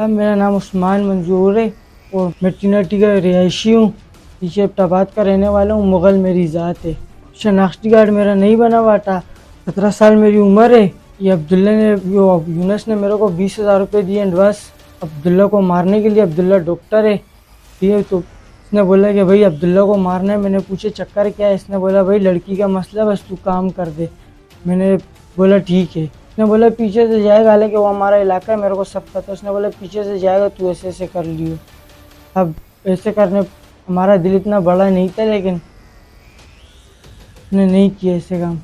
साहब मेरा नाम उस्मान मंजूर है और मैं टिनाटी का रिहायशी हूँ। पीछे एबटाबाद का रहने वाला हूँ। मुग़ल मेरी ज़ात है। शनाख्ती कार्ड मेरा नहीं बना हुआ था। 17 साल मेरी उम्र है। ये अब्दुल्ला ने यूनस ने मेरे को 20,000 रुपये दिए एडवांस अब्दुल्ला को मारने के लिए। अब्दुल्ला डॉक्टर है। दिए तो इसने बोला कि भाई अब्दुल्ला को मारना है। मैंने पूछे चक्कर क्या है। इसने बोला भाई लड़की का मसला, बस तू काम कर दे। मैंने बोला ठीक है। उसने बोला पीछे से जाएगा, हालांकि वो हमारा इलाका है, मेरे को सब पता है। उसने बोला पीछे से जाएगा, तू ऐसे ऐसे कर लियो। अब ऐसे करने हमारा दिल इतना बड़ा नहीं था, लेकिन उसने नहीं किया ऐसे काम।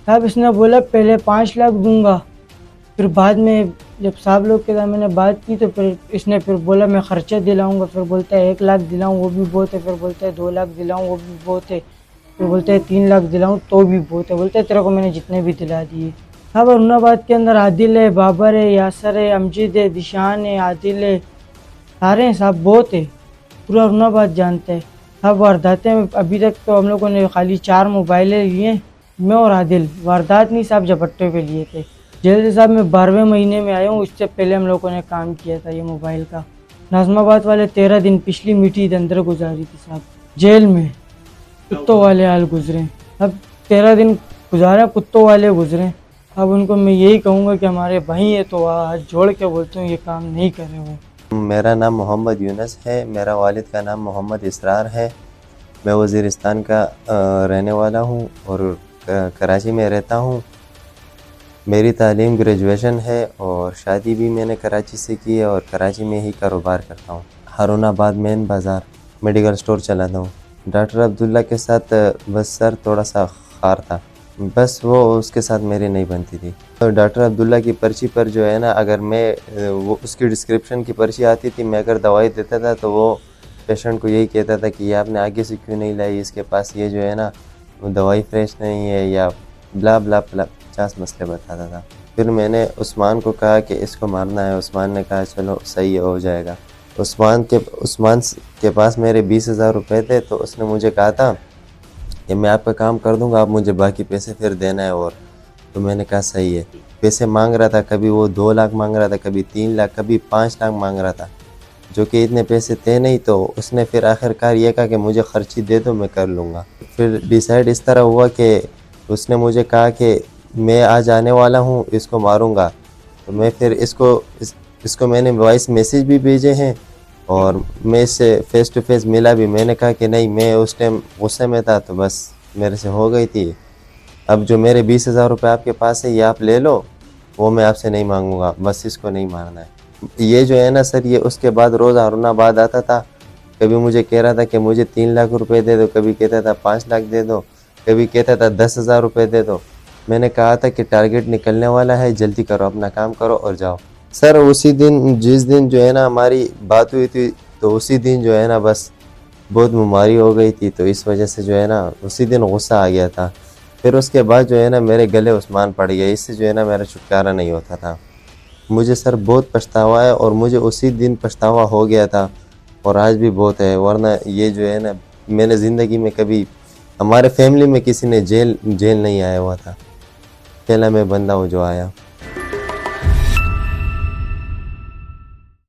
साहब इसने बोला पहले 5 लाख दूंगा, फिर बाद में जब साहब लोग के साथ मैंने बात की तो फिर इसने फिर बोला मैं खर्चा दिलाऊंगा। फिर बोलता है 1 लाख दिलाऊं वो भी बहुत है। फिर बोलता है 2 लाख दिलाऊं वो भी बहुत है। फिर बोलता है 3 लाख दिलाऊं तो भी बहुत है। बोलता है तेरे को मैंने जितने भी दिला दिए। हाँ वरुणाबाद के अंदर आदिल है, बाबर है, यासर है, अमजिद है, दिशान है, आदिल है, सारे हैं साहब, बहुत है। पूरा वरुणाबाद जानते हैं साहब। वारदातें अभी तक तो हम लोगों ने खाली 4 मोबाइलें लिए, मैं और आदिल। वारदात नहीं साहब, झपट्टे पे लिए थे। जेल से साहब मैं 12वें महीने में आया हूँ। इससे पहले हम लोगों ने काम किया था ये मोबाइल का। नाजमाबाद वाले 13 दिन पिछली मीठी ईद अंदर गुजारी थी साहब जेल में। कुत्तों वाले हाल गुजरे। अब 13 दिन गुजारे, कुत्तों वाले गुजरे। अब उनको मैं यही कहूँगा कि हमारे भाई है तो हाथ जोड़ के बोलते हूँ ये काम नहीं करे वो। मेरा नाम मोहम्मद यूनस है। मेरा वालिद का नाम मोहम्मद इसरार है। मैं वज़ीरिस्तान का रहने वाला हूँ और कराची में रहता हूँ। मेरी तालीम ग्रेजुएशन है और शादी भी मैंने कराची से की है और कराची में ही कारोबार करता हूँ। हारूनाबाद मेन बाज़ार मेडिकल स्टोर चलाता हूँ। डॉक्टर अब्दुल्ला के साथ बस सर थोड़ा सा खार था, बस वो उसके साथ मेरी नहीं बनती थी। तो डॉक्टर अब्दुल्ला की पर्ची पर जो है ना, अगर मैं वो उसकी डिस्क्रिप्शन की पर्ची आती थी, मैं अगर दवाई देता था तो वो पेशेंट को यही कहता था कि ये आपने आगे से क्यों नहीं लाई, इसके पास ये जो है ना वो दवाई फ्रेश नहीं है या ब्ला ब्ला ब्ला 50 मसले बताता था। फिर मैंने उस्मान को कहा कि इसको मारना है। उस्मान ने कहा चलो सही है, हो जाएगा। उस्मान के पास मेरे 20,000 रुपये थे, तो उसने मुझे कहा था कि मैं आपका काम कर दूंगा, आप मुझे बाकी पैसे फिर देना है। और तो मैंने कहा सही है। पैसे मांग रहा था, कभी वो 2 लाख मांग रहा था, कभी 3 लाख, कभी 5 लाख मांग रहा था, जो कि इतने पैसे थे नहीं। तो उसने फिर आखिरकार ये कहा कि मुझे खर्ची दे दो, मैं कर लूँगा। फिर डिसाइड इस तरह हुआ कि उसने मुझे कहा कि मैं आज आने वाला हूँ, इसको मारूँगा। तो मैं फिर इसको मैंने वॉइस मैसेज भी भेजे हैं और मैं इससे फ़ेस टू फेस मिला भी। मैंने कहा कि नहीं, मैं उस टाइम गुस्से में था तो बस मेरे से हो गई थी। अब जो मेरे 20,000 रुपये आपके पास है ये आप ले लो, वो मैं आपसे नहीं मांगूंगा, बस इसको नहीं मारना है। ये जो है ना सर, ये उसके बाद रोज़ हारूनाबाद आता था। कभी मुझे कह रहा था कि मुझे 3 लाख रुपए दे दो, कभी कहता था 5 लाख दे दो, कभी कहता था 10,000 रुपये दे दो। मैंने कहा था कि टारगेट निकलने वाला है, जल्दी करो, अपना काम करो और जाओ। सर उसी दिन, जिस दिन जो है ना हमारी बात हुई थी, तो उसी दिन जो है ना बस बहुत बीमारी हो गई थी, तो इस वजह से जो है ना उसी दिन गुस्सा आ गया था। फिर उसके बाद जो है ना मेरे गले उस्मान पड़ गया, इससे जो है ना मेरा छुटकारा नहीं होता था। मुझे सर बहुत पछतावा है और मुझे उसी दिन पछतावा हो गया था और आज भी बहुत है। वरना ये जो है ना मैंने ज़िंदगी में कभी, हमारे फैमिली में किसी ने जेल नहीं आया हुआ था, पहला मैं बंदा हूँ जो आया।